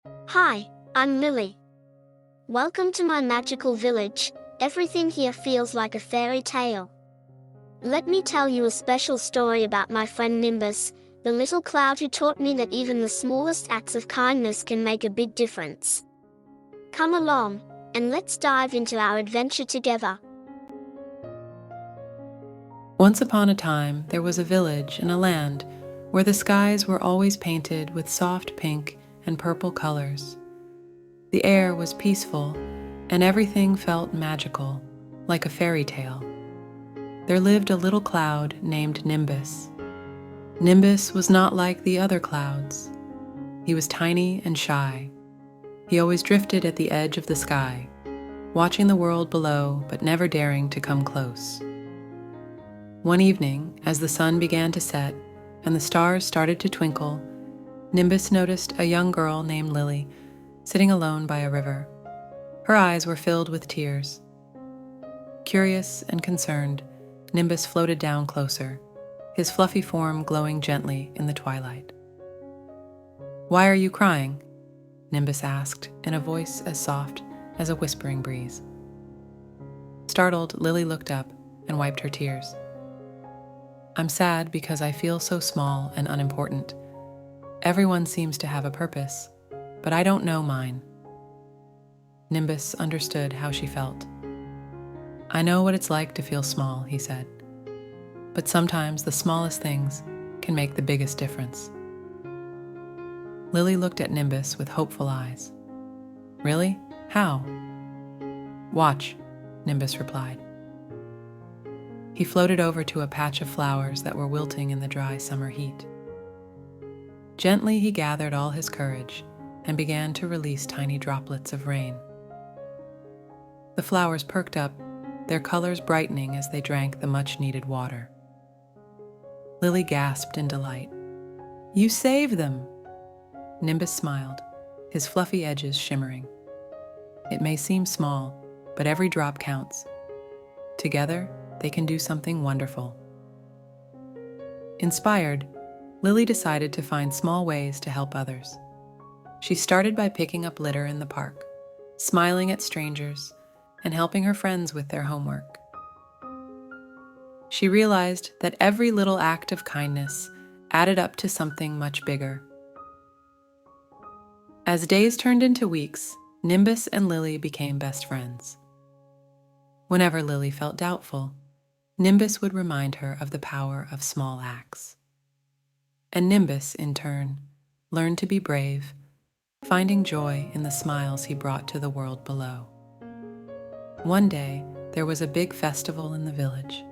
Hi, I'm Lily. Welcome to my magical village. Everything here feels like a fairy tale. Let me tell you a special story about my friend Nimbus, the little cloud who taught me that even the smallest acts of kindness can make a big difference. Come along, and let's dive into our adventure together. Once upon a time, there was a village in a land where the skies were always painted with soft pink and purple colors. The air was peaceful, and everything felt magical, like a fairy tale. There lived a little cloud named Nimbus. Nimbus was not like the other clouds. He was tiny and shy. He always drifted at the edge of the sky, watching the world below but never daring to come close. One evening, as the sun began to set and the stars started to twinkle, Nimbus noticed a young girl named Lily sitting alone by a river. Her eyes were filled with tears. Curious and concerned, Nimbus floated down closer, his fluffy form glowing gently in the twilight. "Why are you crying?" Nimbus asked in a voice as soft as a whispering breeze. Startled, Lily looked up and wiped her tears. "I'm sad because I feel so small and unimportant. Everyone seems to have a purpose, but I don't know mine." Nimbus understood how she felt. "I know what it's like to feel small," he said. "But sometimes the smallest things can make the biggest difference." Lily looked at Nimbus with hopeful eyes. "Really? How?" "Watch," Nimbus replied. He floated over to a patch of flowers that were wilting in the dry summer heat. Gently, he gathered all his courage and began to release tiny droplets of rain. The flowers perked up, their colors brightening as they drank the much-needed water. Lily gasped in delight. "You saved them!" Nimbus smiled, his fluffy edges shimmering. "It may seem small, but every drop counts. Together, they can do something wonderful." Inspired, Lily decided to find small ways to help others. She started by picking up litter in the park, smiling at strangers, and helping her friends with their homework. She realized that every little act of kindness added up to something much bigger. As days turned into weeks, Nimbus and Lily became best friends. Whenever Lily felt doubtful, Nimbus would remind her of the power of small acts. And Nimbus, in turn, learned to be brave, finding joy in the smiles he brought to the world below. One day, there was a big festival in the village.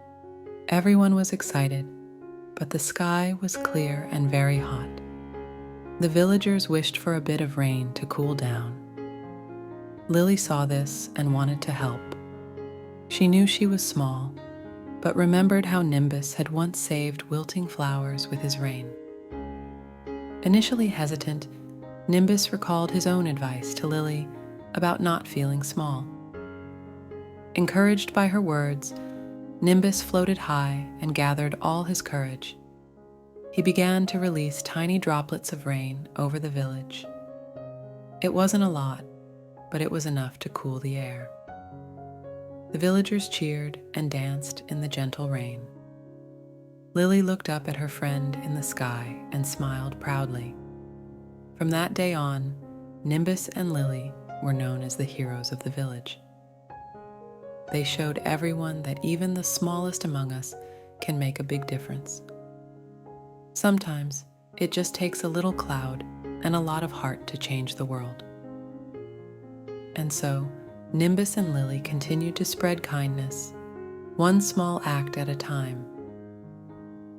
Everyone was excited, but the sky was clear and very hot. The villagers wished for a bit of rain to cool down. Lily saw this and wanted to help. She knew she was small, but remembered how Nimbus had once saved wilting flowers with his rain. Initially hesitant, Nimbus recalled his own advice to Lily about not feeling small. Encouraged by her words, Nimbus floated high and gathered all his courage. He began to release tiny droplets of rain over the village. It wasn't a lot, but it was enough to cool the air. The villagers cheered and danced in the gentle rain. Lily looked up at her friend in the sky and smiled proudly. From that day on, Nimbus and Lily were known as the heroes of the village. They showed everyone that even the smallest among us can make a big difference. Sometimes it just takes a little cloud and a lot of heart to change the world. And so, Nimbus and Lily continued to spread kindness, one small act at a time.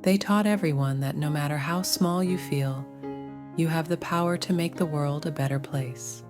They taught everyone that no matter how small you feel, you have the power to make the world a better place.